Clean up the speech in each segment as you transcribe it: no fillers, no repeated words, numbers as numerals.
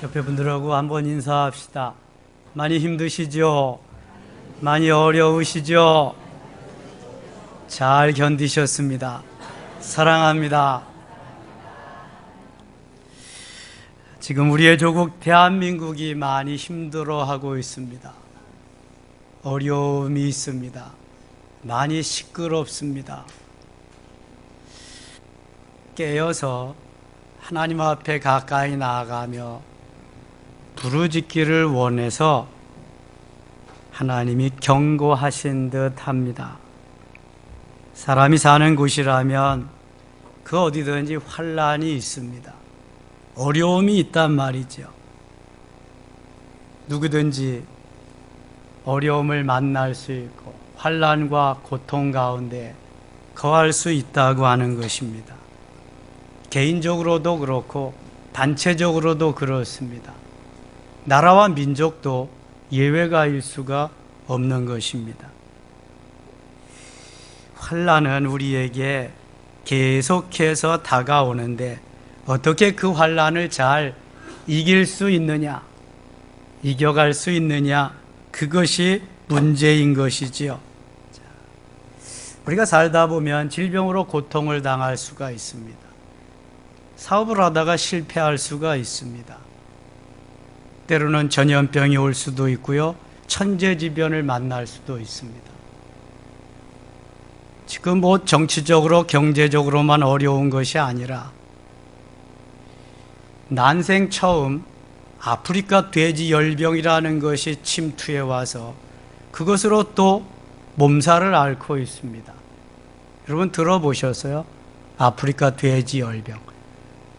옆에 분들하고 한번 인사합시다. 많이 힘드시죠? 많이 어려우시죠? 잘 견디셨습니다. 사랑합니다. 지금 우리의 조국 대한민국이 많이 힘들어하고 있습니다. 어려움이 있습니다. 많이 시끄럽습니다. 깨어서 하나님 앞에 가까이 나아가며 부르짖기를 원해서 하나님이 경고하신 듯 합니다. 사람이 사는 곳이라면 그 어디든지 환난이 있습니다. 어려움이 있단 말이죠. 누구든지 어려움을 만날 수 있고 환난과 고통 가운데 거할 수 있다고 하는 것입니다. 개인적으로도 그렇고 단체적으로도 그렇습니다. 나라와 민족도 예외가일 수가 없는 것입니다. 환난은 우리에게 계속해서 다가오는데 어떻게 그 환난을 잘 이길 수 있느냐, 이겨갈 수 있느냐, 그것이 문제인 것이지요. 우리가 살다 보면 질병으로 고통을 당할 수가 있습니다. 사업을 하다가 실패할 수가 있습니다. 때로는 전염병이 올 수도 있고요, 천재지변을 만날 수도 있습니다. 지금 정치적으로 경제적으로만 어려운 것이 아니라 난생 처음 아프리카 돼지 열병이라는 것이 침투해 와서 그것으로 또 몸살을 앓고 있습니다. 여러분 들어보셨어요? 아프리카 돼지 열병.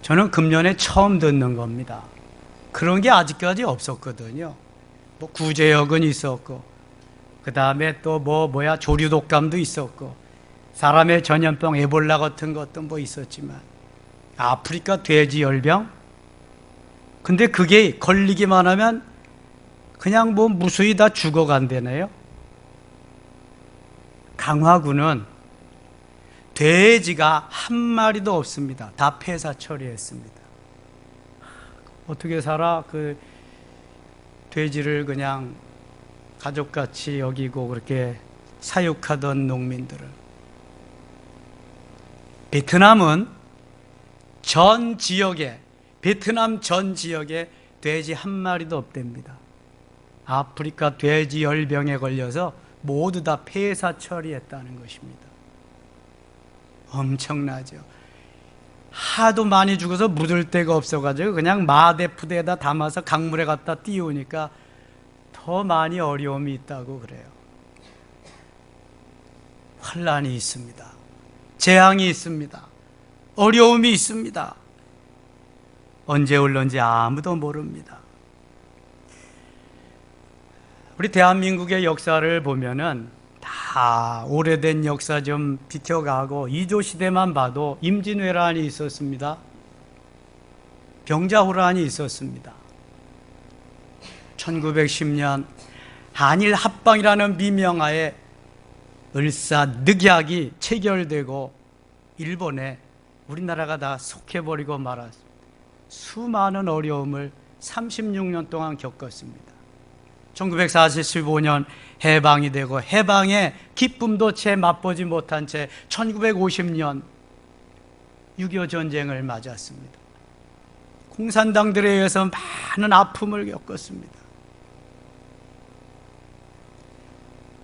저는 금년에 처음 듣는 겁니다. 그런 게 아직까지 없었거든요. 구제역은 있었고, 그 다음에 또 조류독감도 있었고, 사람의 전염병 에볼라 같은 것도 있었지만, 아프리카 돼지 열병? 근데 그게 걸리기만 하면 그냥 무수히 다 죽어간다네요. 강화군은 돼지가 한 마리도 없습니다. 다 폐사 처리했습니다. 어떻게 살아? 그 돼지를 그냥 가족같이 여기고 그렇게 사육하던 농민들을. 베트남 전 지역에 돼지 한 마리도 없답니다. 아프리카 돼지 열병에 걸려서 모두 다 폐사 처리했다는 것입니다. 엄청나죠. 하도 많이 죽어서 묻을 데가 없어가지고 그냥 마대푸대에다 담아서 강물에 갖다 띄우니까 더 많이 어려움이 있다고 그래요. 환난이 있습니다. 재앙이 있습니다. 어려움이 있습니다. 언제 올런지 아무도 모릅니다. 우리 대한민국의 역사를 보면은 다 오래된 역사 좀 비켜가고 이조 시대만 봐도 임진왜란이 있었습니다. 병자호란이 있었습니다. 1910년 한일 합방이라는 미명하에 을사늑약이 체결되고 일본에 우리나라가 다 속해버리고 말았습니다. 수많은 어려움을 36년 동안 겪었습니다. 1945년 해방이 되고 해방의 기쁨도 채 맛보지 못한 채 1950년 6.25 전쟁을 맞았습니다. 공산당들에 의해서 많은 아픔을 겪었습니다.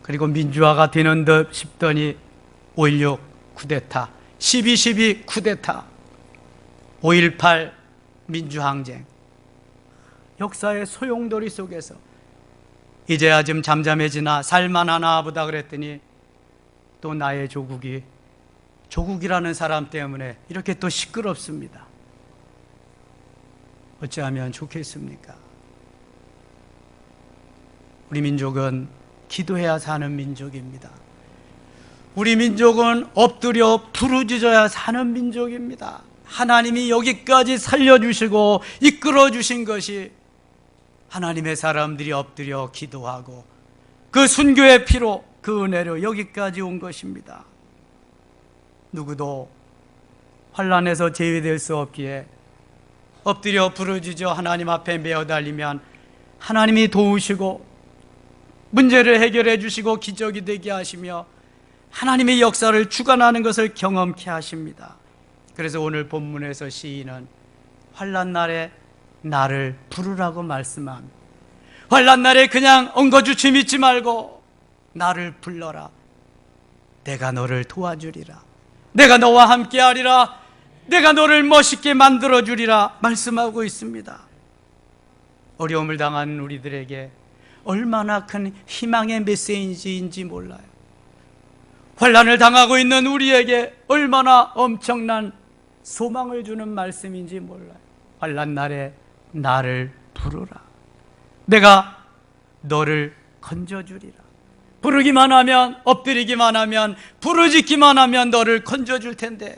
그리고 민주화가 되는 듯 싶더니 5.16 쿠데타, 12.12 쿠데타, 5.18 민주항쟁, 역사의 소용돌이 속에서 이제야 좀 잠잠해지나 살만하나 보다 그랬더니 또 나의 조국이라는 사람 때문에 이렇게 또 시끄럽습니다. 어찌하면 좋겠습니까? 우리 민족은 기도해야 사는 민족입니다. 우리 민족은 엎드려 부르짖어야 사는 민족입니다. 하나님이 여기까지 살려주시고 이끌어주신 것이 하나님의 사람들이 엎드려 기도하고 그 순교의 피로 그 은혜로 여기까지 온 것입니다. 누구도 환난에서 제외될 수 없기에 엎드려 부르짖어 하나님 앞에 매어달리면 하나님이 도우시고 문제를 해결해 주시고 기적이 되게 하시며 하나님의 역사를 주관하는 것을 경험케 하십니다. 그래서 오늘 본문에서 시인은 환난 날에 나를 부르라고 말씀합니다. 환난 날에 그냥 엉거주춤 있지 말고 나를 불러라. 내가 너를 도와주리라. 내가 너와 함께하리라. 내가 너를 멋있게 만들어주리라 말씀하고 있습니다. 어려움을 당한 우리들에게 얼마나 큰 희망의 메시지인지 몰라요. 환난을 당하고 있는 우리에게 얼마나 엄청난 소망을 주는 말씀인지 몰라요. 환난 날에 나를 부르라. 내가 너를 건져주리라. 부르기만 하면, 엎드리기만 하면, 부르짖기만 하면 너를 건져줄 텐데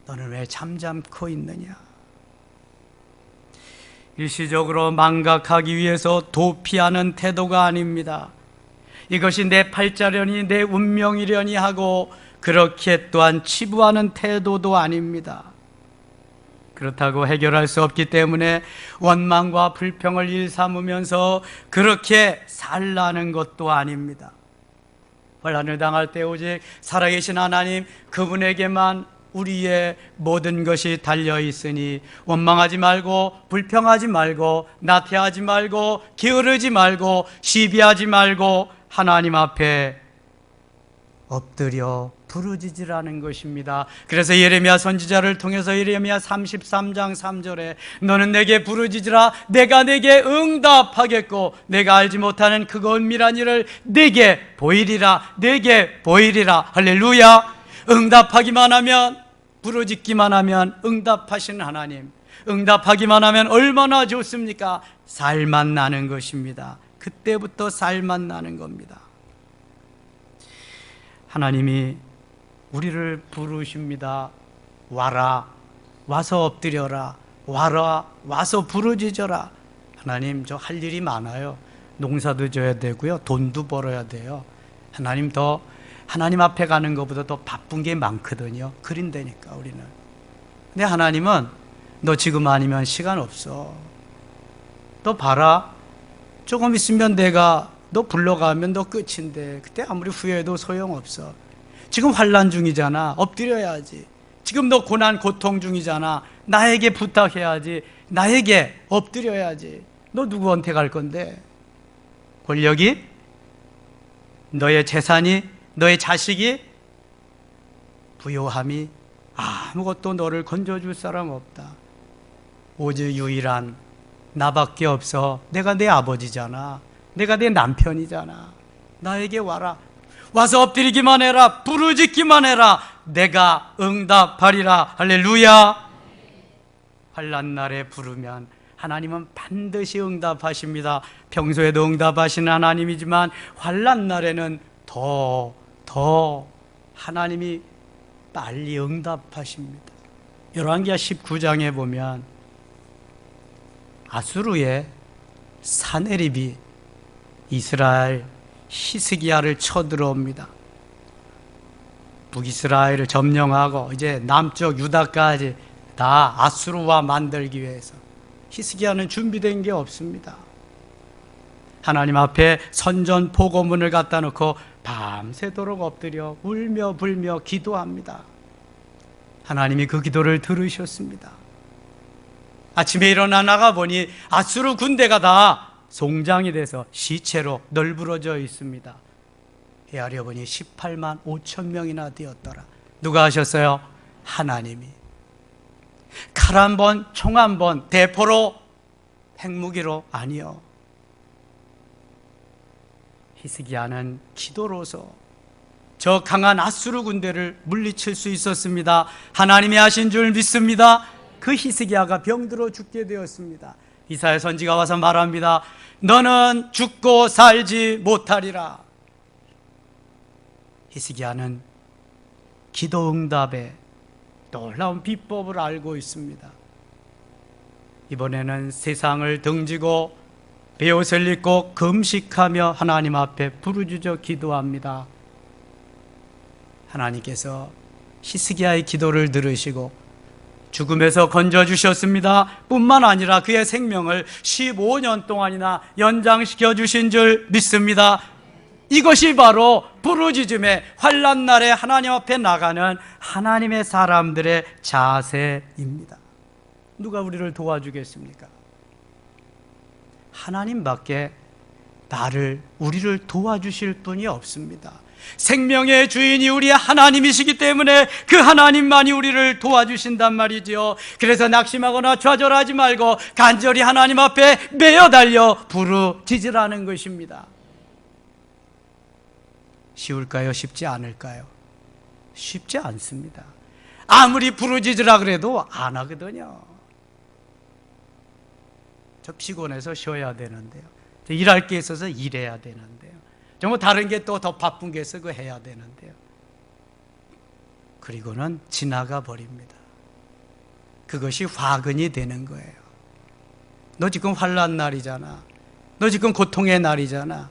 너는 왜 잠잠코 있느냐? 일시적으로 망각하기 위해서 도피하는 태도가 아닙니다. 이것이 내 팔자려니 내 운명이려니 하고 그렇게 또한 치부하는 태도도 아닙니다. 그렇다고 해결할 수 없기 때문에 원망과 불평을 일삼으면서 그렇게 살라는 것도 아닙니다. 환난을 당할 때 오직 살아계신 하나님 그분에게만 우리의 모든 것이 달려있으니 원망하지 말고 불평하지 말고 나태하지 말고 게으르지 말고 시비하지 말고 하나님 앞에 엎드려 부르짖으라는 것입니다. 그래서 예레미야 선지자를 통해서 예레미야 33장 3절에 너는 내게 부르짖으라. 내가 내게 응답하겠고 내가 알지 못하는 그 은밀한 일을 내게 보이리라. 내게 보이리라. 할렐루야. 응답하기만 하면, 부르짖기만 하면 응답하시는 하나님, 응답하기만 하면 얼마나 좋습니까? 살맛 나는 것입니다. 그때부터 살맛 나는 겁니다. 하나님이 우리를 부르십니다. 와라, 와서 엎드려라. 와라, 와서 부르짖어라. 하나님, 저 할 일이 많아요. 농사도 져야 되고요, 돈도 벌어야 돼요. 하나님 앞에 가는 것보다 더 바쁜 게 많거든요. 그린다니까 우리는. 근데 하나님은 너 지금 아니면 시간 없어. 너 봐라. 조금 있으면 내가 너 불러가면 너 끝인데 그때 아무리 후회해도 소용없어. 지금 환난 중이잖아. 엎드려야지. 지금 너 고난 고통 중이잖아. 나에게 부탁해야지. 나에게 엎드려야지. 너 누구한테 갈 건데? 권력이? 너의 재산이? 너의 자식이? 부요함이? 아무것도 너를 건져줄 사람 없다. 오직 유일한 나밖에 없어. 내가 내 아버지잖아. 내가 내 남편이잖아. 나에게 와라. 와서 엎드리기만 해라. 부르짖기만 해라. 내가 응답하리라. 할렐루야. 환난 날에 부르면 하나님은 반드시 응답하십니다. 평소에도 응답하시는 하나님이지만 환난 날에는 더 하나님이 빨리 응답하십니다. 열왕기하 19장에 보면 아수르의 사네립이 이스라엘 히스기야를 쳐들어옵니다. 북이스라엘을 점령하고 이제 남쪽 유다까지 다 아수르와 만들기 위해서 히스기야는 준비된 게 없습니다. 하나님 앞에 선전포고문을 갖다 놓고 밤새도록 엎드려 울며 불며 기도합니다. 하나님이 그 기도를 들으셨습니다. 아침에 일어나 나가보니 아수르 군대가 다 송장이 돼서 시체로 널브러져 있습니다. 헤아려 보니 18만 5천 명이나 되었더라. 누가 하셨어요? 하나님이. 칼 한 번, 총 한 번, 대포로, 핵무기로 아니요. 히스기야는 기도로서 저 강한 아수르 군대를 물리칠 수 있었습니다. 하나님이 하신 줄 믿습니다. 그 히스기야가 병들어 죽게 되었습니다. 이사야 선지가 와서 말합니다. 너는 죽고 살지 못하리라. 히스기야는 기도 응답의 놀라운 비법을 알고 있습니다. 이번에는 세상을 등지고 베옷을 입고 금식하며 하나님 앞에 부르짖어 기도합니다. 하나님께서 히스기야의 기도를 들으시고 죽음에서 건져주셨습니다. 뿐만 아니라 그의 생명을 15년 동안이나 연장시켜 주신 줄 믿습니다. 이것이 바로 부르짖음의 환난 날에 하나님 앞에 나가는 하나님의 사람들의 자세입니다. 누가 우리를 도와주겠습니까? 하나님밖에 우리를 도와주실 분이 없습니다. 생명의 주인이 우리의 하나님이시기 때문에 그 하나님만이 우리를 도와주신단 말이지요. 그래서 낙심하거나 좌절하지 말고 간절히 하나님 앞에 매어 달려 부르짖으라는 것입니다. 쉬울까요? 쉽지 않을까요? 쉽지 않습니다. 아무리 부르짖으라 그래도 안 하거든요. 저 피곤해서 쉬어야 되는데요. 저 일할 게 있어서 일해야 되는데요. 정말 다른 게 또 더 바쁜 게 있어 그거 해야 되는데요. 그리고는 지나가 버립니다. 그것이 화근이 되는 거예요. 너 지금 환난 날이잖아. 너 지금 고통의 날이잖아.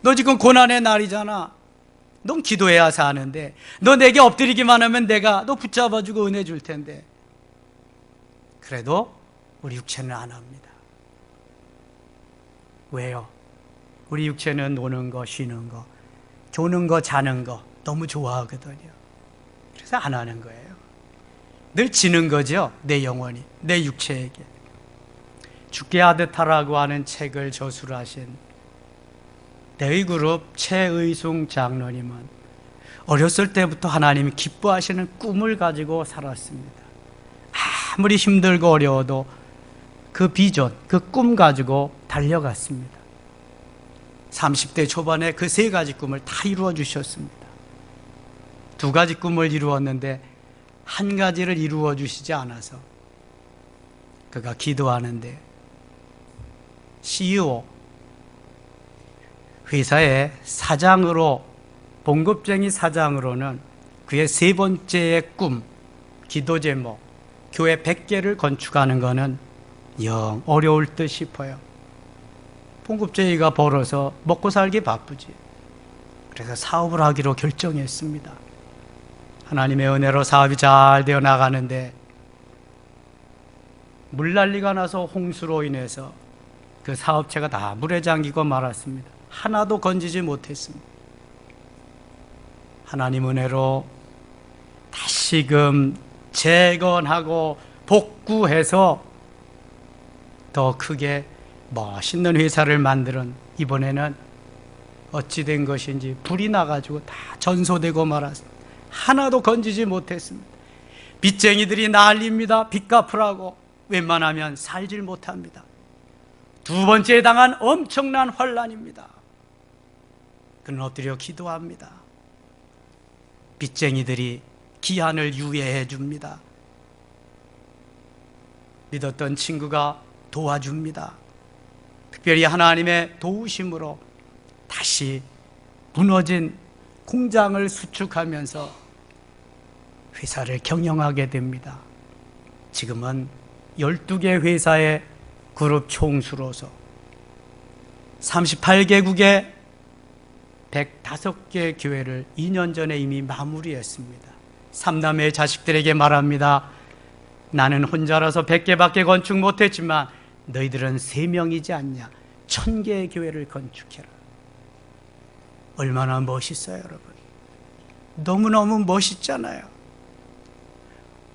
너 지금 고난의 날이잖아. 넌 기도해야 사는데, 너 내게 엎드리기만 하면 내가 너 붙잡아주고 은혜 줄 텐데. 그래도 우리 육체는 안 합니다. 왜요? 우리 육체는 노는 거, 쉬는 거, 조는 거, 자는 거 너무 좋아하거든요. 그래서 안 하는 거예요. 늘 지는 거죠. 내 영혼이, 내 육체에게. 죽게 하듯 하라고 하는 책을 저술하신 대의그룹 최의숭 장로님은 어렸을 때부터 하나님이 기뻐하시는 꿈을 가지고 살았습니다. 아무리 힘들고 어려워도 그 비전, 그 꿈 가지고 달려갔습니다. 30대 초반에 그 3가지 꿈을 다 이루어 주셨습니다. 2가지 꿈을 이루었는데 1가지를 이루어 주시지 않아서 그가 기도하는데 CEO, 회사의 사장으로, 봉급쟁이 사장으로는 그의 3번째의 꿈, 기도 제목, 교회 100개를 건축하는 것은 영 어려울 듯 싶어요. 봉급쟁이가 벌어서 먹고 살기 바쁘지. 그래서 사업을 하기로 결정했습니다. 하나님의 은혜로 사업이 잘 되어 나가는데 물난리가 나서 홍수로 인해서 그 사업체가 다 물에 잠기고 말았습니다. 하나도 건지지 못했습니다. 하나님 은혜로 다시금 재건하고 복구해서 더 크게 멋있는 회사를 만드는, 이번에는 어찌 된 것인지 불이 나가지고 다 전소되고 말았습니다. 하나도 건지지 못했습니다. 빚쟁이들이 난립니다. 빚 갚으라고. 웬만하면 살질 못합니다. 2번째에 당한 엄청난 환난입니다. 그는 엎드려 기도합니다. 빚쟁이들이 기한을 유예해 줍니다. 믿었던 친구가 도와줍니다. 특별히 하나님의 도우심으로 다시 무너진 공장을 수축하면서 회사를 경영하게 됩니다. 지금은 12개 회사의 그룹 총수로서 38개국의 105개 교회를 2년 전에 이미 마무리했습니다. 3남의 자식들에게 말합니다. 나는 혼자라서 100개밖에 건축 못했지만 너희들은 3명이지 않냐. 1000개의 교회를 건축해라. 얼마나 멋있어요, 여러분. 너무너무 멋있잖아요.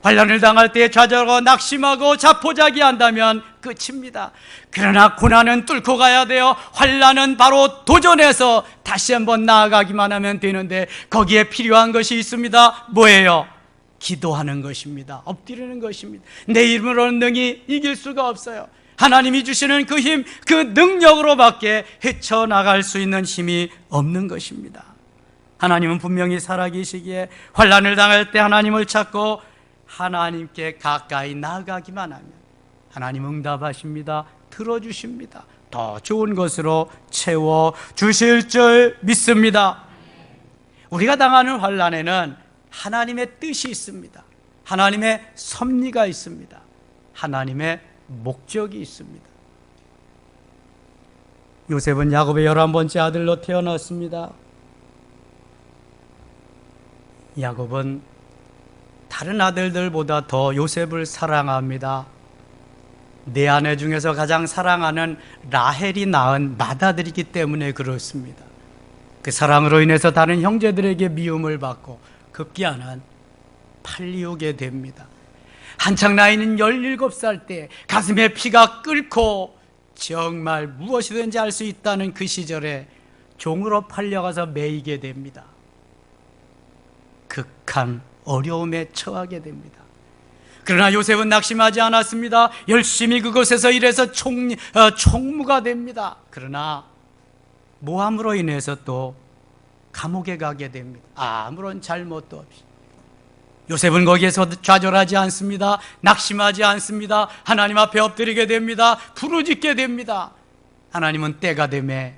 환난을 당할 때 좌절하고 낙심하고 자포자기한다면 끝입니다. 그러나 고난은 뚫고 가야 돼요. 환난은 바로 도전해서 다시 한번 나아가기만 하면 되는데 거기에 필요한 것이 있습니다. 뭐예요? 기도하는 것입니다. 엎드리는 것입니다. 내 이름으로는 능히 이길 수가 없어요. 하나님이 주시는 그 힘, 그 능력으로밖에 헤쳐나갈 수 있는 힘이 없는 것입니다. 하나님은 분명히 살아계시기에 환난을 당할 때 하나님을 찾고 하나님께 가까이 나아가기만 하면 하나님 응답하십니다. 들어주십니다. 더 좋은 것으로 채워주실 줄 믿습니다. 우리가 당하는 환난에는 하나님의 뜻이 있습니다. 하나님의 섭리가 있습니다. 하나님의 목적이 있습니다. 요셉은 야곱의 11번째 아들로 태어났습니다. 야곱은 다른 아들들보다 더 요셉을 사랑합니다. 네 아내 중에서 가장 사랑하는 라헬이 낳은 맏아들이기 때문에 그렇습니다. 그 사랑으로 인해서 다른 형제들에게 미움을 받고 급기야는 팔리우게 됩니다. 한창 나이는 17살 때 가슴에 피가 끓고 정말 무엇이든지 할 수 있다는 그 시절에 종으로 팔려가서 매이게 됩니다. 극한 어려움에 처하게 됩니다. 그러나 요셉은 낙심하지 않았습니다. 열심히 그곳에서 일해서 총무가 됩니다. 그러나 모함으로 인해서 또 감옥에 가게 됩니다. 아무런 잘못도 없이. 요셉은 거기에서 좌절하지 않습니다. 낙심하지 않습니다. 하나님 앞에 엎드리게 됩니다. 부르짖게 됩니다. 하나님은 때가 되매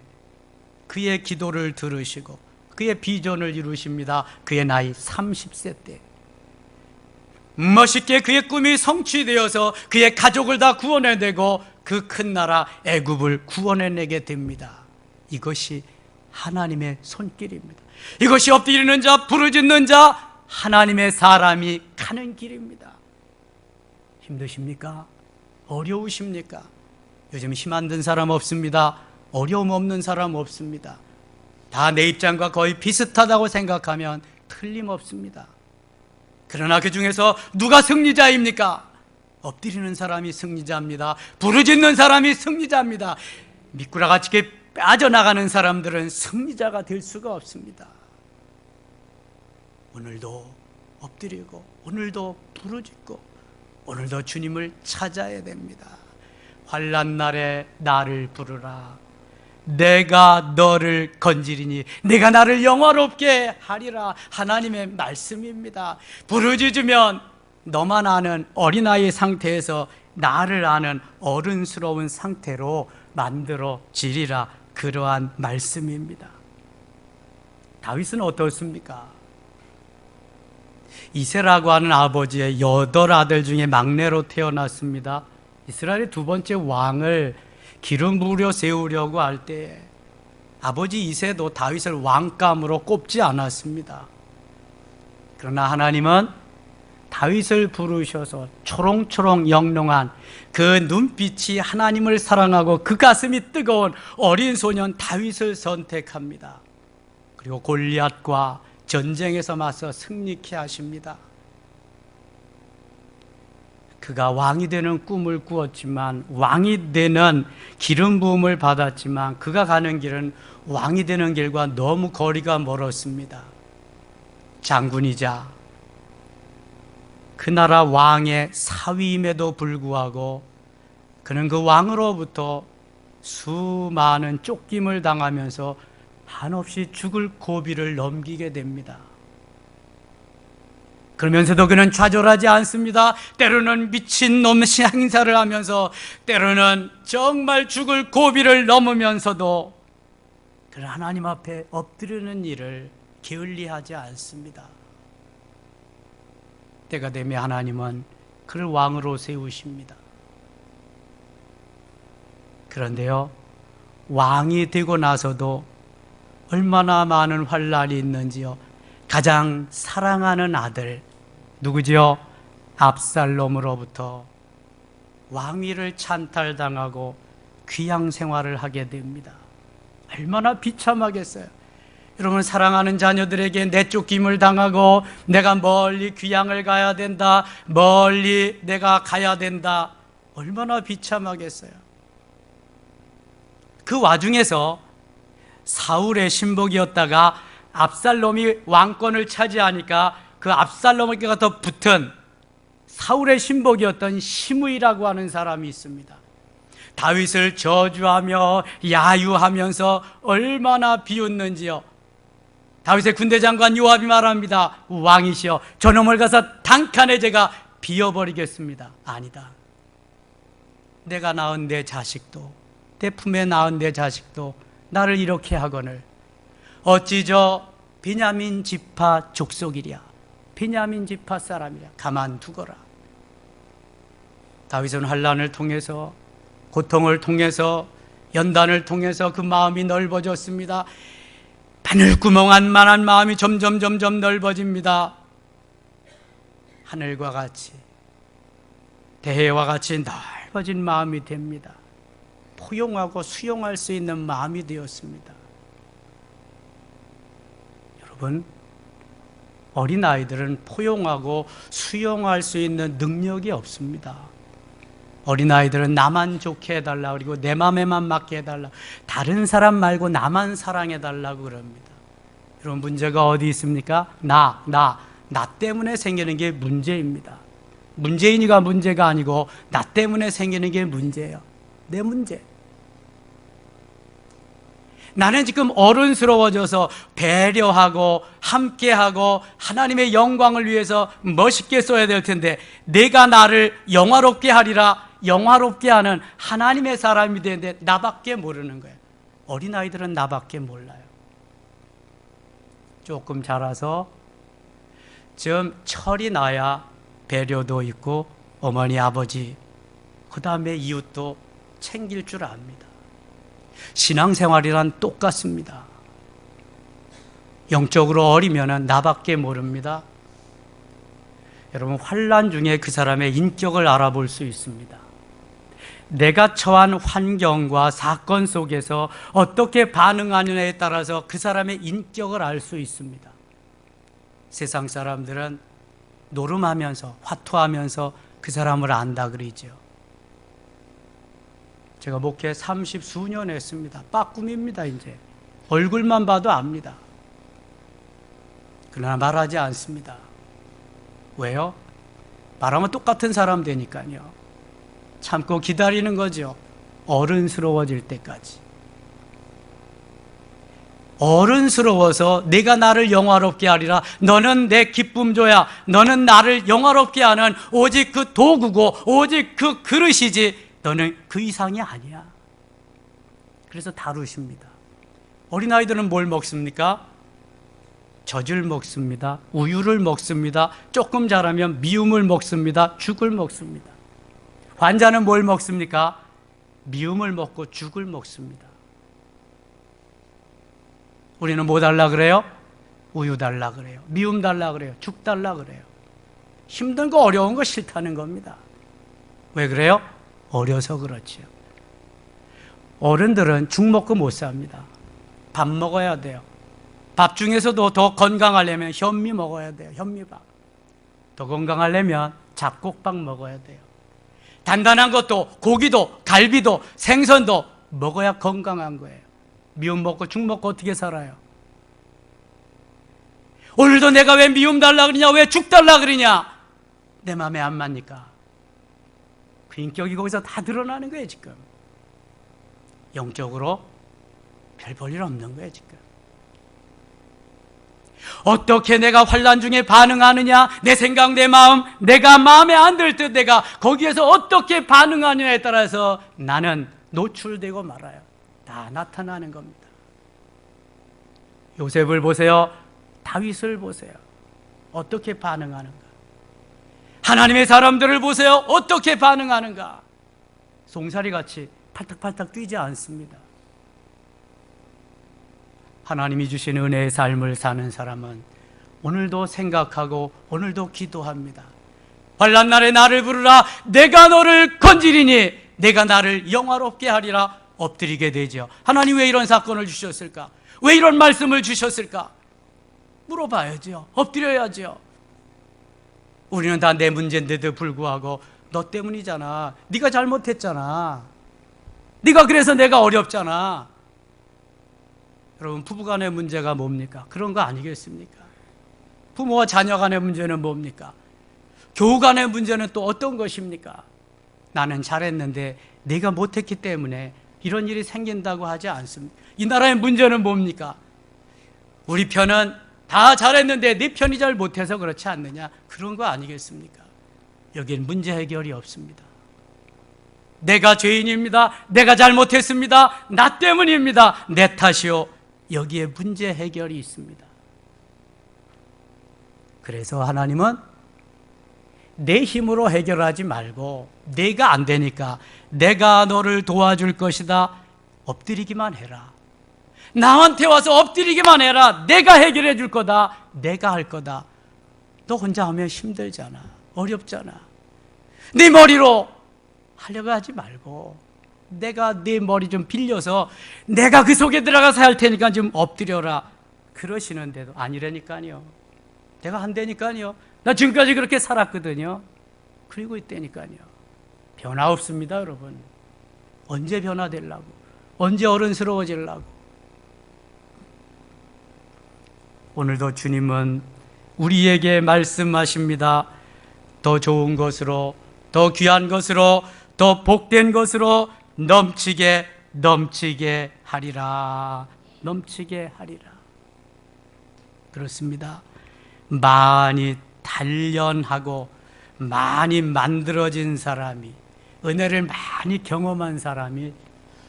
그의 기도를 들으시고 그의 비전을 이루십니다. 그의 나이 30세 때 멋있게 그의 꿈이 성취되어서 그의 가족을 다 구원해내고 그 큰 나라 애굽을 구원해내게 됩니다. 이것이 하나님의 손길입니다. 이것이 엎드리는 자, 부르짖는 자, 하나님의 사람이 가는 길입니다. 힘드십니까? 어려우십니까? 요즘 힘 안 든 사람 없습니다. 어려움 없는 사람 없습니다. 다 내 입장과 거의 비슷하다고 생각하면 틀림없습니다. 그러나 그 중에서 누가 승리자입니까? 엎드리는 사람이 승리자입니다. 부르짖는 사람이 승리자입니다. 미꾸라같이 빠져나가는 사람들은 승리자가 될 수가 없습니다. 오늘도 엎드리고 오늘도 부르짖고 오늘도 주님을 찾아야 됩니다. 환난 날에 나를 부르라. 내가 너를 건지리니 내가 나를 영화롭게 하리라. 하나님의 말씀입니다. 부르짖으면 너만 아는 어린아이 상태에서 나를 아는 어른스러운 상태로 만들어지리라. 그러한 말씀입니다. 다윗은 어떻습니까? 이새라고 하는 아버지의 8아들 중에 막내로 태어났습니다. 이스라엘의 두 번째 왕을 기름 부으려 세우려고 할 때 아버지 이새도 다윗을 왕감으로 꼽지 않았습니다. 그러나 하나님은 다윗을 부르셔서 초롱초롱 영롱한 그 눈빛이 하나님을 사랑하고 그 가슴이 뜨거운 어린 소년 다윗을 선택합니다. 그리고 골리앗과 전쟁에서 맞서 승리케 하십니다. 그가 왕이 되는 꿈을 꾸었지만 왕이 되는 기름 부음을 받았지만 그가 가는 길은 왕이 되는 길과 너무 거리가 멀었습니다. 장군이자 그 나라 왕의 사위임에도 불구하고 그는 그 왕으로부터 수많은 쫓김을 당하면서 한없이 죽을 고비를 넘기게 됩니다. 그러면서도 그는 좌절하지 않습니다. 때로는 미친놈 행사를 하면서 때로는 정말 죽을 고비를 넘으면서도 그는 하나님 앞에 엎드리는 일을 게을리하지 않습니다. 때가 되면 하나님은 그를 왕으로 세우십니다. 그런데요, 왕이 되고 나서도 얼마나 많은 환난이 있는지요. 가장 사랑하는 아들 누구지요? 압살롬으로부터 왕위를 찬탈당하고 귀양 생활을 하게 됩니다. 얼마나 비참하겠어요. 여러분, 사랑하는 자녀들에게 내쫓김을 당하고 내가 멀리 귀양을 가야 된다, 멀리 내가 가야 된다, 얼마나 비참하겠어요. 그 와중에서 사울의 신복이었다가 압살롬이 왕권을 차지하니까 그 압살롬에게 더 붙은 사울의 신복이었던 시므이라고 하는 사람이 있습니다. 다윗을 저주하며 야유하면서 얼마나 비웃는지요. 다윗의 군대장관 요압이 말합니다. 왕이시여, 저놈을 가서 단칸에 제가 비워버리겠습니다. 아니다. 내가 낳은 내 자식도, 내 품에 낳은 내 자식도 나를 이렇게 하거늘 어찌 저 베냐민 지파 족속이랴, 베냐민 지파 사람이랴, 가만두거라. 다윗은 환난을 통해서, 고통을 통해서, 연단을 통해서 그 마음이 넓어졌습니다. 바늘구멍만한 마음이 점점 넓어집니다. 하늘과 같이 대해와 같이 넓어진 마음이 됩니다. 포용하고 수용할 수 있는 마음이 되었습니다. 여러분, 어린아이들은 포용하고 수용할 수 있는 능력이 없습니다. 어린아이들은 나만 좋게 해달라, 그리고 내 맘에만 맞게 해달라, 다른 사람 말고 나만 사랑해달라고 그럽니다. 여러분, 문제가 어디 있습니까? 나 때문에 생기는 게 문제입니다. 문재인이가 문제가 아니고 나 때문에 생기는 게 문제예요. 내 문제. 나는 지금 어른스러워져서 배려하고 함께하고 하나님의 영광을 위해서 멋있게 써야 될 텐데, 내가 나를 영화롭게 하리라, 영화롭게 하는 하나님의 사람이 되는데 나밖에 모르는 거예요. 어린아이들은 나밖에 몰라요. 조금 자라서 좀 철이 나야 배려도 있고 어머니 아버지 그 다음에 이웃도 챙길 줄 압니다. 신앙생활이란 똑같습니다. 영적으로 어리면 나밖에 모릅니다. 여러분, 환난 중에 그 사람의 인격을 알아볼 수 있습니다. 내가 처한 환경과 사건 속에서 어떻게 반응하느냐에 따라서 그 사람의 인격을 알 수 있습니다. 세상 사람들은 노름하면서 화투하면서 그 사람을 안다 그러죠. 제가 목회 30수년 했습니다. 빠꿈입니다. 이제 얼굴만 봐도 압니다. 그러나 말하지 않습니다. 왜요? 말하면 똑같은 사람 되니까요. 참고 기다리는 거죠. 어른스러워질 때까지. 어른스러워서 내가 나를 영화롭게 하리라, 너는 내 기쁨 조야, 너는 나를 영화롭게 하는 오직 그 도구고 오직 그 그릇이지 너는 그 이상이 아니야. 그래서 다루십니다. 어린아이들은 뭘 먹습니까? 젖을 먹습니다. 우유를 먹습니다. 조금 자라면 미움을 먹습니다. 죽을 먹습니다. 환자는 뭘 먹습니까? 미움을 먹고 죽을 먹습니다. 우리는 뭐 달라 그래요? 우유 달라 그래요. 미움 달라 그래요. 죽 달라 그래요. 힘든 거 어려운 거 싫다는 겁니다. 왜 그래요? 어려서 그렇지요. 어른들은 죽 먹고 못 삽니다. 밥 먹어야 돼요. 밥 중에서도 더 건강하려면 현미 먹어야 돼요. 현미밥. 더 건강하려면 잡곡밥 먹어야 돼요. 단단한 것도 고기도 갈비도 생선도 먹어야 건강한 거예요. 미움 먹고 죽 먹고 어떻게 살아요? 오늘도 내가 왜 미움 달라 그러냐, 왜 죽 달라 그러냐, 내 마음에 안 맞니까. 그 인격이 거기서 다 드러나는 거예요. 지금 영적으로 별 볼 일 없는 거예요. 지금 어떻게 내가 환난 중에 반응하느냐, 내 생각, 내 마음, 내가 마음에 안 들 때 내가 거기에서 어떻게 반응하느냐에 따라서 나는 노출되고 말아요. 다 나타나는 겁니다. 요셉을 보세요. 다윗을 보세요. 어떻게 반응하는가. 하나님의 사람들을 보세요. 어떻게 반응하는가. 송사리같이 팔딱팔딱 뛰지 않습니다. 하나님이 주신 은혜의 삶을 사는 사람은 오늘도 생각하고 오늘도 기도합니다. 환난 날에 나를 부르라, 내가 너를 건지리니 내가 나를 영화롭게 하리라. 엎드리게 되죠. 하나님 왜 이런 사건을 주셨을까? 왜 이런 말씀을 주셨을까? 물어봐야죠. 엎드려야죠. 우리는 다 내 문제인데도 불구하고 너 때문이잖아. 네가 잘못했잖아. 네가 그래서 내가 어렵잖아. 여러분, 부부간의 문제가 뭡니까? 그런 거 아니겠습니까? 부모와 자녀 간의 문제는 뭡니까? 교우 간의 문제는 또 어떤 것입니까? 나는 잘했는데 네가 못했기 때문에 이런 일이 생긴다고 하지 않습니다. 이 나라의 문제는 뭡니까? 우리 편은 다 잘했는데 네 편이 잘 못해서 그렇지 않느냐? 그런 거 아니겠습니까? 여기엔 문제 해결이 없습니다. 내가 죄인입니다. 내가 잘못했습니다. 나 때문입니다. 내 탓이요. 여기에 문제 해결이 있습니다. 그래서 하나님은 내 힘으로 해결하지 말고 내가 안 되니까 내가 너를 도와줄 것이다. 엎드리기만 해라. 나한테 와서 엎드리기만 해라. 내가 해결해 줄 거다. 내가 할 거다. 너 혼자 하면 힘들잖아. 어렵잖아. 네 머리로 하려고 하지 말고 내가 네 머리 좀 빌려서 내가 그 속에 들어가서 할 테니까 좀 엎드려라 그러시는데도 아니라니까요. 내가 한다니까요. 나 지금까지 그렇게 살았거든요. 그리고 있다니까요. 변화 없습니다, 여러분. 언제 변화되려고? 언제 어른스러워지려고? 오늘도 주님은 우리에게 말씀하십니다. 더 좋은 것으로, 더 귀한 것으로, 더 복된 것으로 넘치게 하리라. 넘치게 하리라. 그렇습니다. 많이 단련하고 많이 만들어진 사람이, 은혜를 많이 경험한 사람이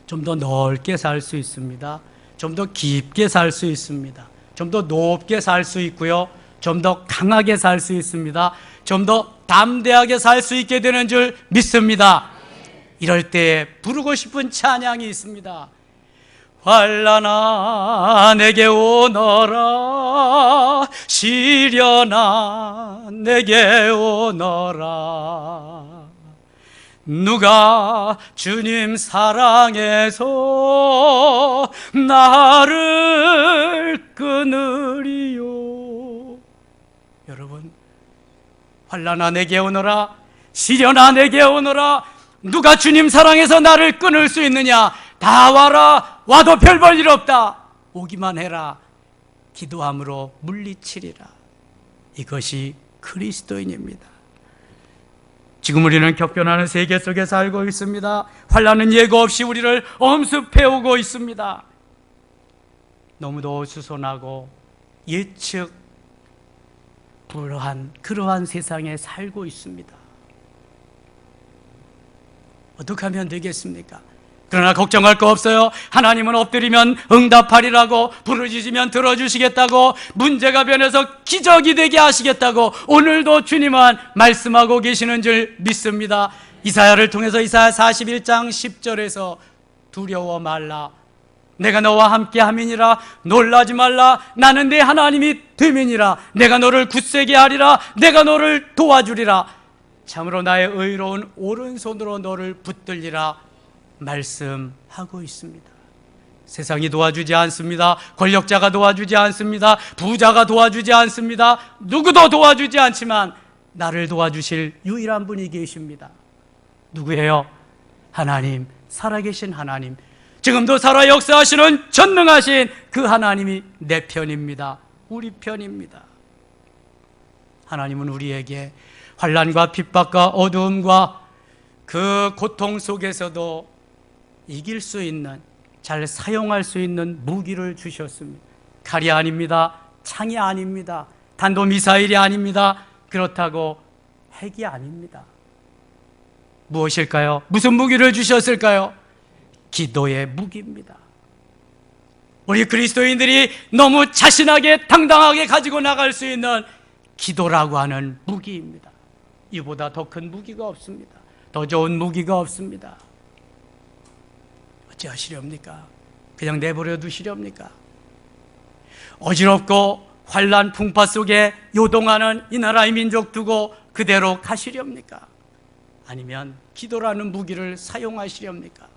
좀 더 넓게 살 수 있습니다. 좀 더 깊게 살 수 있습니다. 좀 더 높게 살 수 있고요. 좀 더 강하게 살 수 있습니다. 좀 더 담대하게 살 수 있게 되는 줄 믿습니다. 이럴 때 부르고 싶은 찬양이 있습니다. 환난아 내게 오너라, 시련아 내게 오너라. 누가 주님 사랑해서 나를 끊으리요. 여러분, 환난아 내게 오너라, 시련아 내게 오너라. 누가 주님 사랑해서 나를 끊을 수 있느냐? 다 와라. 와도 별 볼 일 없다. 오기만 해라. 기도함으로 물리치리라. 이것이 그리스도인입니다. 지금 우리는 격변하는 세계 속에 살고 있습니다. 환난은 예고 없이 우리를 엄습해오고 있습니다. 너무도 수선하고 예측 불허한 그러한 세상에 살고 있습니다. 어떻게 하면 되겠습니까? 그러나 걱정할 거 없어요. 하나님은 엎드리면 응답하리라고, 부르짖으면 들어주시겠다고, 문제가 변해서 기적이 되게 하시겠다고 오늘도 주님은 말씀하고 계시는 줄 믿습니다. 이사야를 통해서 이사야 41장 10절에서 두려워 말라, 내가 너와 함께 함이니라. 놀라지 말라, 나는 네 하나님이 됨이니라. 내가 너를 굳세게 하리라. 내가 너를 도와주리라. 참으로 나의 의로운 오른손으로 너를 붙들리라 말씀하고 있습니다. 세상이 도와주지 않습니다. 권력자가 도와주지 않습니다. 부자가 도와주지 않습니다. 누구도 도와주지 않지만 나를 도와주실 유일한 분이 계십니다. 누구예요? 하나님, 살아계신 하나님, 지금도 살아 역사하시는 전능하신 그 하나님이 내 편입니다. 우리 편입니다. 하나님은 우리에게 환난과 핍박과 어두움과 그 고통 속에서도 이길 수 있는, 잘 사용할 수 있는 무기를 주셨습니다. 칼이 아닙니다. 창이 아닙니다. 탄도미사일이 아닙니다. 그렇다고 핵이 아닙니다. 무엇일까요? 무슨 무기를 주셨을까요? 기도의 무기입니다. 우리 그리스도인들이 너무 자신하게 당당하게 가지고 나갈 수 있는 기도라고 하는 무기입니다. 이보다 더 큰 무기가 없습니다. 더 좋은 무기가 없습니다. 어찌하시렵니까? 그냥 내버려 두시렵니까? 어지럽고 환난 풍파 속에 요동하는 이 나라의 민족 두고 그대로 가시렵니까? 아니면 기도라는 무기를 사용하시렵니까?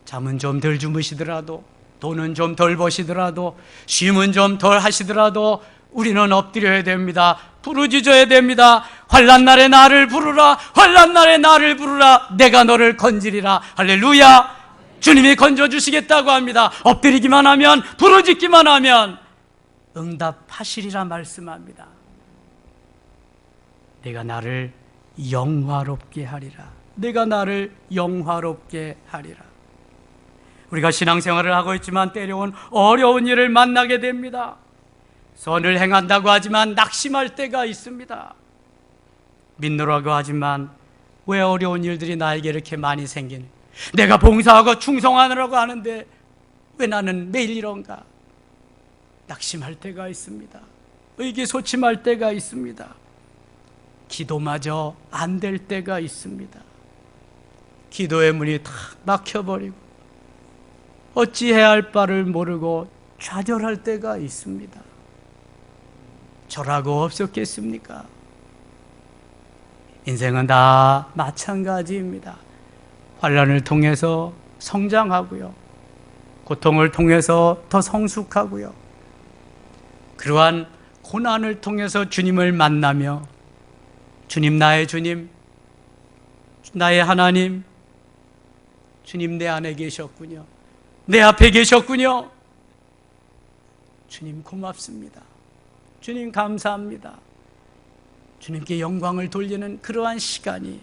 잠은 좀 덜 주무시더라도, 돈은 좀 덜 버시더라도, 쉼은 좀 덜 하시더라도 우리는 엎드려야 됩니다. 부르짖어야 됩니다. 환난 날에 나를 부르라. 환난 날에 나를 부르라. 내가 너를 건지리라. 할렐루야. 주님이 건져주시겠다고 합니다. 엎드리기만 하면, 부르짖기만 하면 응답하시리라 말씀합니다. 내가 나를 영화롭게 하리라. 내가 나를 영화롭게 하리라. 우리가 신앙생활을 하고 있지만 때로는 어려운 일을 만나게 됩니다. 선을 행한다고 하지만 낙심할 때가 있습니다. 믿노라고 하지만 왜 어려운 일들이 나에게 이렇게 많이 생기는, 내가 봉사하고 충성하느라고 하는데 왜 나는 매일 이런가? 낙심할 때가 있습니다. 의기소침할 때가 있습니다. 기도마저 안 될 때가 있습니다. 기도의 문이 탁 막혀버리고 어찌해야 할 바를 모르고 좌절할 때가 있습니다. 저라고 없었겠습니까? 인생은 다 마찬가지입니다. 환난을 통해서 성장하고요, 고통을 통해서 더 성숙하고요, 그러한 고난을 통해서 주님을 만나며 주님, 나의 주님, 나의 하나님, 주님 내 안에 계셨군요, 내 앞에 계셨군요, 주님 고맙습니다, 주님 감사합니다, 주님께 영광을 돌리는 그러한 시간이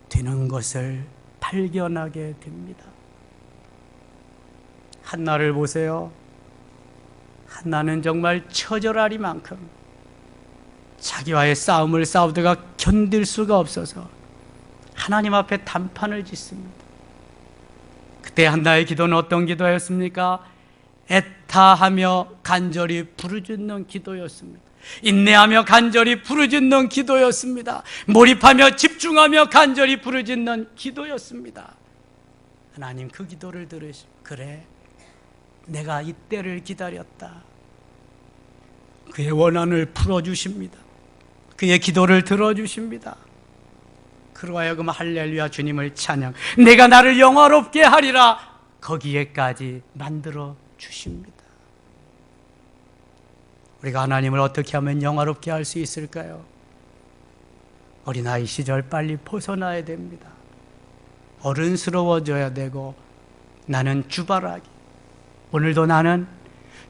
되는 것을 발견하게 됩니다. 한나를 보세요. 한나는 정말 처절하리만큼 자기와의 싸움을 싸우다가 견딜 수가 없어서 하나님 앞에 단판을 짓습니다. 그때 한나의 기도는 어떤 기도였습니까? 애타하며 간절히 부르짖는 기도였습니다. 인내하며 간절히 부르짖는 기도였습니다. 몰입하며 집중하며 간절히 부르짖는 기도였습니다. 하나님 그 기도를 들으시고, 그래, 내가 이때를 기다렸다. 그의 원한을 풀어주십니다. 그의 기도를 들어주십니다. 그로 하여금 할렐루야 주님을 찬양, 내가 나를 영화롭게 하리라, 거기에까지 만들어 주십니다. 우리가 하나님을 어떻게 하면 영화롭게 할 수 있을까요? 어린아이 시절 빨리 벗어나야 됩니다. 어른스러워져야 되고, 나는 주바라기, 오늘도 나는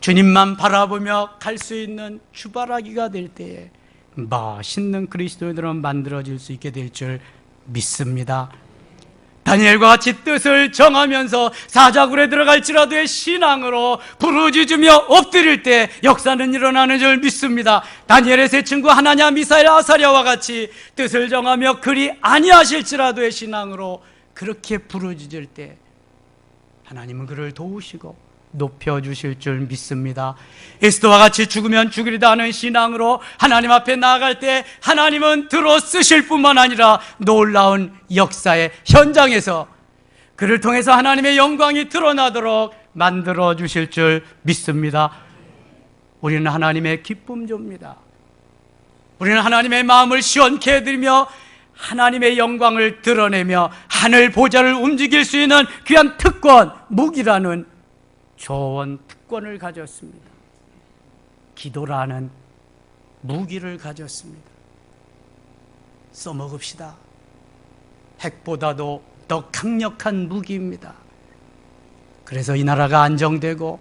주님만 바라보며 갈 수 있는 주바라기가 될 때에 맛있는 그리스도인으로 만들어질 수 있게 될 줄 믿습니다. 다니엘과 같이 뜻을 정하면서 사자굴에 들어갈지라도의 신앙으로 부르짖으며 엎드릴 때 역사는 일어나는 줄 믿습니다. 다니엘의 세 친구 하나냐, 미사엘, 아사랴와 같이 뜻을 정하며 그리 아니하실지라도의 신앙으로 그렇게 부르짖을 때 하나님은 그를 도우시고 높여주실 줄 믿습니다. 에스더와 같이 죽으면 죽으리다 하는 신앙으로 하나님 앞에 나아갈 때 하나님은 들어 쓰실 뿐만 아니라 놀라운 역사의 현장에서 그를 통해서 하나님의 영광이 드러나도록 만들어 주실 줄 믿습니다. 우리는 하나님의 기쁨조입니다. 우리는 하나님의 마음을 시원케 해드리며 하나님의 영광을 드러내며 하늘 보좌를 움직일 수 있는 귀한 특권, 무기라는 좋은 특권을 가졌습니다. 기도라는 무기를 가졌습니다. 써먹읍시다. 핵보다도 더 강력한 무기입니다. 그래서 이 나라가 안정되고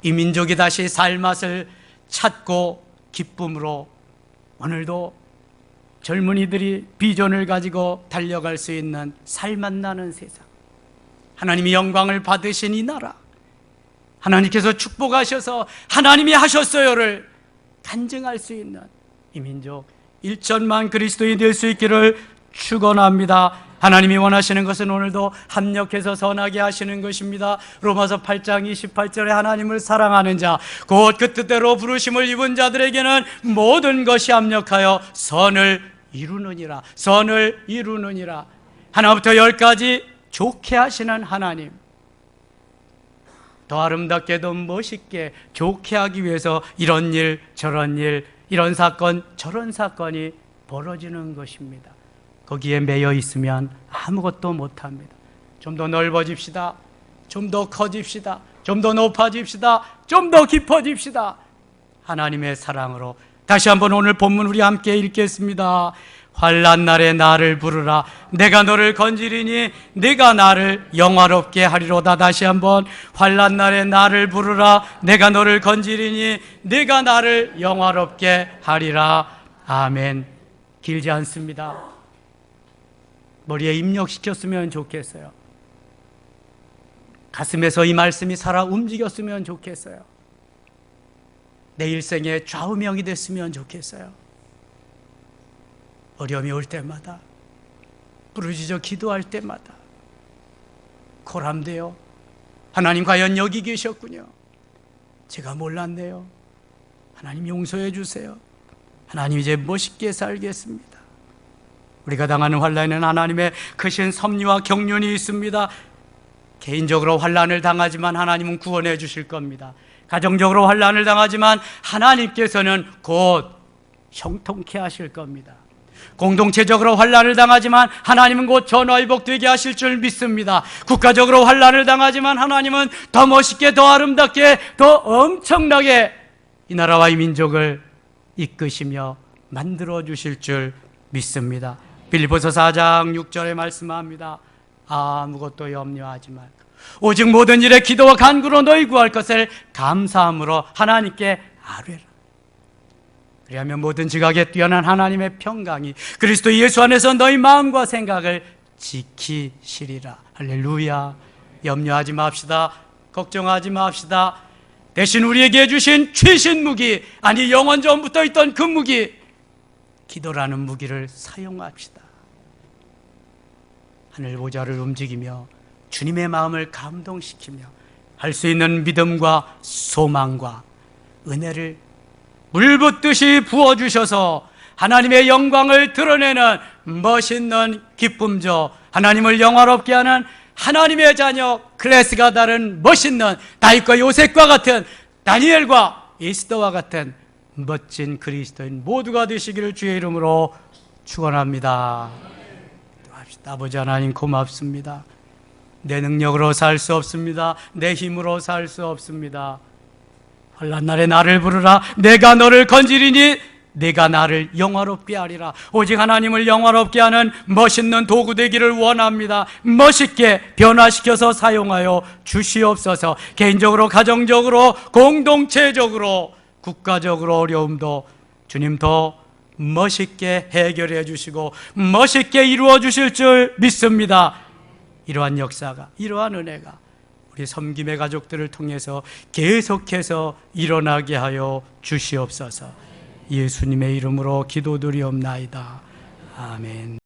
이 민족이 다시 살맛을 찾고 기쁨으로 오늘도 젊은이들이 비전을 가지고 달려갈 수 있는 살맛나는 세상, 하나님이 영광을 받으신 이 나라, 하나님께서 축복하셔서 하나님이 하셨어요를 간증할 수 있는 이 민족 1천만 그리스도인이 될 수 있기를 축원합니다. 하나님이 원하시는 것은 오늘도 합력해서 선하게 하시는 것입니다. 로마서 8장 28절에 하나님을 사랑하는 자, 곧 그 뜻대로 부르심을 입은 자들에게는 모든 것이 합력하여 선을 이루느니라. 선을 이루느니라. 하나부터 10까지 좋게 하시는 하나님, 더 아름답게, 더 멋있게, 좋게 하기 위해서 이런 일, 저런 일, 이런 사건, 저런 사건이 벌어지는 것입니다. 거기에 매여 있으면 아무것도 못합니다. 좀 더 넓어집시다. 좀 더 커집시다. 좀 더 높아집시다. 좀 더 깊어집시다. 하나님의 사랑으로. 다시 한번 오늘 본문 우리 함께 읽겠습니다. 환난 날에 나를 부르라. 내가 너를 건지리니 네가 나를 영화롭게 하리로다. 다시 한번 환난 날에 나를 부르라. 내가 너를 건지리니 네가 나를 영화롭게 하리라. 아멘. 길지 않습니다. 머리에 입력시켰으면 좋겠어요. 가슴에서 이 말씀이 살아 움직였으면 좋겠어요. 내 일생의 좌우명이 됐으면 좋겠어요. 어려움이 올 때마다, 부르짖어 기도할 때마다 고람되어 하나님 과연 여기 계셨군요. 제가 몰랐네요. 하나님 용서해 주세요. 하나님 이제 멋있게 살겠습니다. 우리가 당하는 환난에는 하나님의 크신 섭리와 경륜이 있습니다. 개인적으로 환난을 당하지만 하나님은 구원해 주실 겁니다. 가정적으로 환난을 당하지만 하나님께서는 곧 형통케 하실 겁니다. 공동체적으로 환난을 당하지만 하나님은 곧 전화위복되게 하실 줄 믿습니다. 국가적으로 환난을 당하지만 하나님은 더 멋있게, 더 아름답게, 더 엄청나게 이 나라와 이 민족을 이끄시며 만들어 주실 줄 믿습니다. 빌립보서 4장 6절에 말씀합니다. 아무것도 염려하지 말고 오직 모든 일에 기도와 간구로 너희 구할 것을 감사함으로 하나님께 아뢰라. 그리하면 모든 지각에 뛰어난 하나님의 평강이 그리스도 예수 안에서 너희 마음과 생각을 지키시리라. 할렐루야. 염려하지 맙시다. 걱정하지 맙시다. 대신 우리에게 주신 최신 무기, 아니 영원 전부터 있던 그 무기, 기도라는 무기를 사용합시다. 하늘 보좌를 움직이며 주님의 마음을 감동시키며 할 수 있는 믿음과 소망과 은혜를 물붓듯이 부어주셔서 하나님의 영광을 드러내는 멋있는 기쁨조, 하나님을 영화롭게 하는 하나님의 자녀 클래스가 다른 멋있는 다윗과 요셉과 같은, 다니엘과 에스더와 같은 멋진 그리스도인 모두가 되시기를 주의 이름으로 축원합니다. 아버지 하나님 고맙습니다. 내 능력으로 살 수 없습니다. 내 힘으로 살 수 없습니다. 환난 날에 나를 부르라. 내가 너를 건지리니 내가 나를 영화롭게 하리라. 오직 하나님을 영화롭게 하는 멋있는 도구 되기를 원합니다. 멋있게 변화시켜서 사용하여 주시옵소서. 개인적으로, 가정적으로, 공동체적으로, 국가적으로 어려움도 주님 더 멋있게 해결해 주시고 멋있게 이루어 주실 줄 믿습니다. 이러한 역사가, 이러한 은혜가 우리 섬김의 가족들을 통해서 계속해서 일어나게 하여 주시옵소서. 예수님의 이름으로 기도드리옵나이다. 아멘.